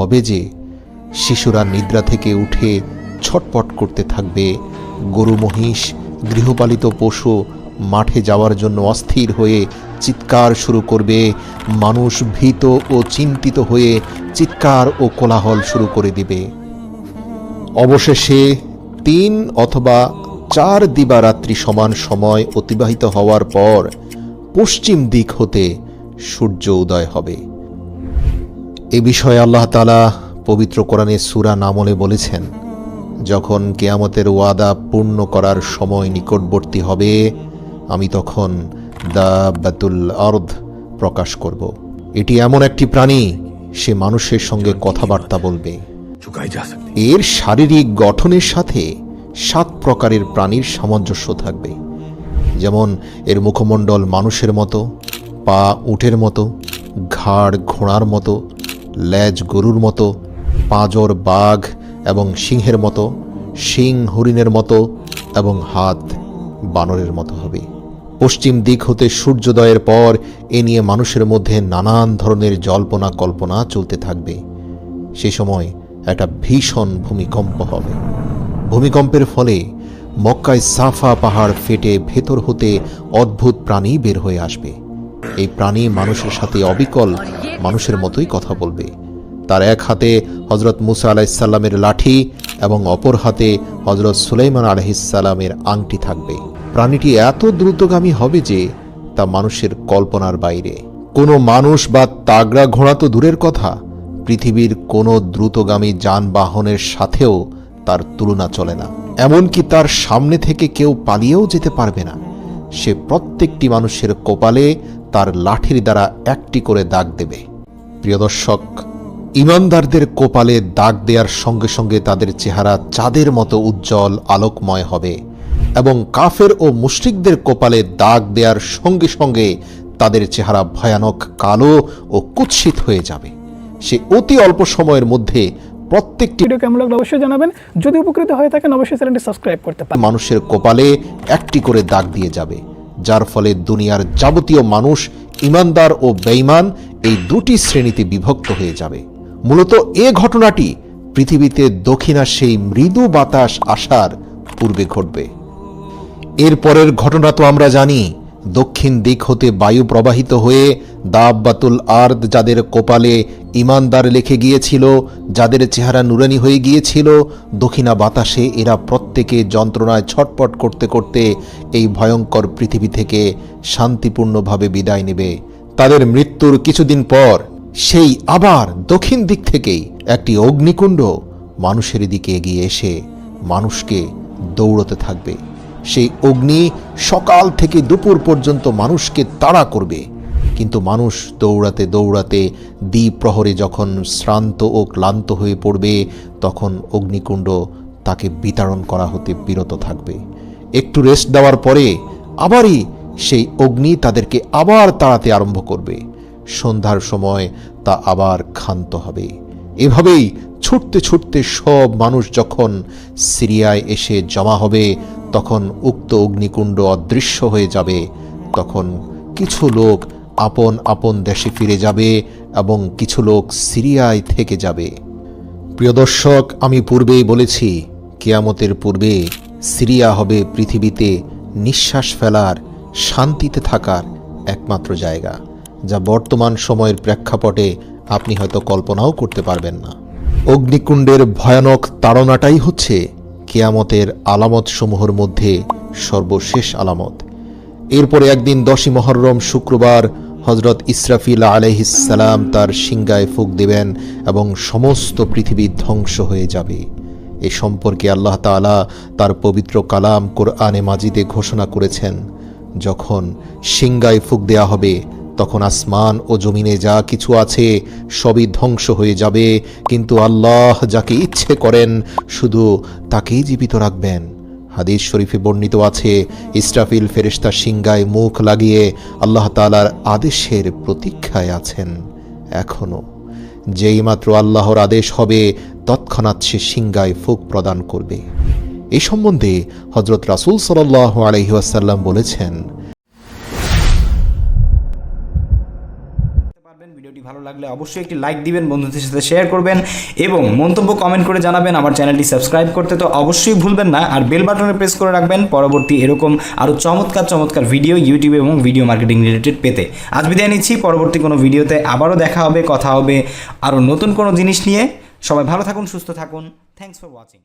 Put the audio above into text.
হবে যে শিশুরা নিদ্রা থেকে উঠে ছটপট করতে থাকবে, গরু মহিষ গৃহপালিত পশু মাঠে যাওয়ার জন্য অস্থির হয়ে চিৎকার শুরু করবে, মানুষ ভীত ও চিন্তিত হয়ে চিৎকার ও কোলাহল শুরু করে দিবে। অবশেষে 3 অথবা 4 দিবারাত্রি সমান সময় অতিবাহিত হওয়ার পর পশ্চিম দিক হতে সূর্য উদয় হবে। এ বিষয়ে আল্লাহ তাআলা পবিত্র কোরআনে সূরা নামলে বলেছেন, যখন কিয়ামতের ওয়াদা পূর্ণ করার সময় নিকটবর্তী হবে আমি তখন দাব্বাতুল আরদ প্রকাশ করব। এটি এমন একটি প্রাণী, সে মানুষের সঙ্গে কথাবার্তা বলবে। এর শারীরিক গঠনের সাথে 7 প্রকারের প্রাণীর সামঞ্জস্য থাকবে। যেমন এর মুখমণ্ডল মানুষের মতো, পা উটের মতো, ঘাড় ঘোড়ার মতো, লেজ গরুর মতো, পাঁজর বাঘ এবং সিংহের মতো, শিং হরিণের মতো এবং হাত বানরের মতো হবে। পশ্চিম দিক হতে সূর্যোদয়ের পর এ নিয়ে মানুষের মধ্যে নানান ধরনের জল্পনা কল্পনা চলতে থাকবে। সে সময় একটা ভীষণ ভূমিকম্প হবে। ভূমিকম্পের ফলে মক্কায় সাফা পাহাড় ফেটে ভেতর হতে অদ্ভুত প্রাণী বের হয়ে আসবে। এই প্রাণী মানুষের সাথে অবিকল মানুষের মতোই কথা বলবে। তার এক হাতে হযরত মুসা আলাইহিসসালামের লাঠি এবং অপর হাতে হযরত সুলাইমান আলাইহিসসালামের আংটি থাকবে। প্রাণীটি এত দ্রুতগামী হবে যে তা মানুষের কল্পনার বাইরে। কোনো মানুষ বা তাগড়া ঘোড়া তো দূরের কথা, পৃথিবীর কোনো দ্রুতগামী যানবাহনের সাথেও তার তুলনা চলে না। এমনকি তার সামনে থেকে কেউ পালিয়েও যেতে পারবে না। সে প্রত্যেকটি মানুষের কপালে তার লাঠির দ্বারা একটি করে দাগ দেবে। প্রিয় দর্শক, ঈমানদারদের কপালে দাগ দেওয়ার সঙ্গে সঙ্গে তাদের চেহারা চাঁদের মতো উজ্জ্বল আলোকময় হবে এবং কাফের ও মুশরিকদের কপালে দাগ দেওয়ার সঙ্গে সঙ্গে তাদের চেহারা ভয়ানক কালো ও কুৎসিত হয়ে যাবে। সে অতি অল্প সময়ের মধ্যে প্রত্যেকটি ভিডিও কেমন লাগলো অবশ্যই জানাবেন। যদি উপকৃত হয়ে থাকেন অবশ্যই চ্যানেলটি সাবস্ক্রাইব করতে পারেন। মানুষের কপালে একটি করে দাগ দিয়ে যাবে, যার ফলে দুনিয়ার যাবতীয় মানুষ ঈমানদার ও বেঈমান এই দুটি শ্রেণীতে বিভক্ত হয়ে যাবে। মূলত এ ঘটনাটি পৃথিবীতে দক্ষিণা সেই মৃদু বাতাস আসার পূর্বে ঘটবে। এরপরের ঘটনা তো আমরা জানি। দক্ষিণ দিক হতে বায়ু প্রবাহিত হয়ে দাব্বাতুল আরদ যাদের কপালে ঈমানদার লিখে গিয়েছিল, যাদের চেহারা নুরানি হয়ে গিয়েছিল, দক্ষিণা বাতাসে এরা প্রত্যেকে যন্ত্রণায় ছটপট করতে করতে এই ভয়ঙ্কর পৃথিবী থেকে শান্তিপূর্ণভাবে বিদায় নেবে। তাদের মৃত্যুর কিছুদিন পর সেই আবার দক্ষিণ দিক থেকেই একটি অগ্নিকুণ্ড মানুষের দিকে এগিয়ে এসে মানুষকে দৌড়তে থাকবে। সেই অগ্নি সকাল থেকে দুপুর পর্যন্ত মানুষকে তাড়া করবে, কিন্তু মানুষ দৌড়াতে দৌড়াতে দ্বিপ্রহরে যখন শ্রান্ত ও ক্লান্ত হয়ে পড়বে তখন অগ্নিকুণ্ড তাকে বিতাড়ন করা হতে বিরত থাকবে। একটু রেস্ট দেওয়ার পরে আবারই সেই অগ্নি তাদেরকে আবার তাড়াতে আরম্ভ করবে। সন্ধ্যার সময় তা আবার ক্ষান্ত হবে। এভাবেই ছুটতে ছুটতে সব মানুষ যখন সিরিয়ায় এসে জমা হবে তখন উক্ত অগ্নিকুণ্ড অদৃশ্য হয়ে যাবে। তখন কিছু লোক আপন আপন দেশে ফিরে যাবে এবং কিছু লোক সিরিয়ায় থেকে যাবে। প্রিয় দর্শক, আমি পূর্বেই বলেছি, কিয়ামতের পূর্বে সিরিয়া হবে পৃথিবীতে নিঃশ্বাস ফেলার, শান্তিতে থাকার একমাত্র জায়গা, যা বর্তমান সময়ের প্রেক্ষাপটে আপনি হয়তো কল্পনাও করতে পারবেন না। অগ্নিকুণ্ডের ভয়ানক তাড়নাটাই হচ্ছে কিয়ামতের আলামত সমূহের মধ্যে সর্বশেষ আলামত। এরপরে একদিন 10ই মুহররম শুক্রবার হযরত ইসরাফিল আলাইহিসসালাম তার সিংগায় ফুঁক দেবেন এবং সমস্ত পৃথিবী ধ্বংস হয়ে যাবে। এ সম্পর্কে আল্লাহ তাআলা তার পবিত্র কালাম কোরআনে মাজিদে ঘোষণা করেছেন, যখন সিংগায় ফুঁক দেয়া হবে তখন আসমান ও জমিনে যা কিছু আছে সবই ধ্বংস হয়ে যাবে, কিন্তু আল্লাহ যাকে ইচ্ছে করেন শুধু তাকেই জীবিত রাখবেন। হাদিস শরীফে বর্ণিত আছে, ইসরাফিল ফেরেশতা সিংগায় মুখ লাগিয়ে আল্লাহ তাআলার আদেশের প্রতীক্ষায় আছেন এখনো। যেই মাত্র আল্লাহর আদেশ হবে তৎক্ষণাৎ সে সিংগায় ফুঁক প্রদান করবে। এই সম্বন্ধে হযরত রাসূল সাল্লাল্লাহু আলাইহি ওয়াসাল্লাম বলেছেন, ভিডিওটি ভালো লাগলে অবশ্যই একটি লাইক দিবেন, বন্ধুদের সাথে শেয়ার করবেন এবং মন্তব্য কমেন্ট করে জানাবেন। আমার চ্যানেলটি সাবস্ক্রাইব করতে তো অবশ্যই ভুলবেন না, আর বেল বাটনে প্রেস করে রাখবেন পরবর্তী এরকম আরও চমৎকার ভিডিও ইউটিউবে এবং ভিডিও মার্কেটিং রিলেটেড পেতে। আজ বিদায় নিচ্ছি, পরবর্তী কোনো ভিডিওতে আবারও দেখা হবে, কথা হবে আরও নতুন কোনো জিনিস নিয়ে। সবাই ভালো থাকুন, সুস্থ থাকুন। Thanks for watching.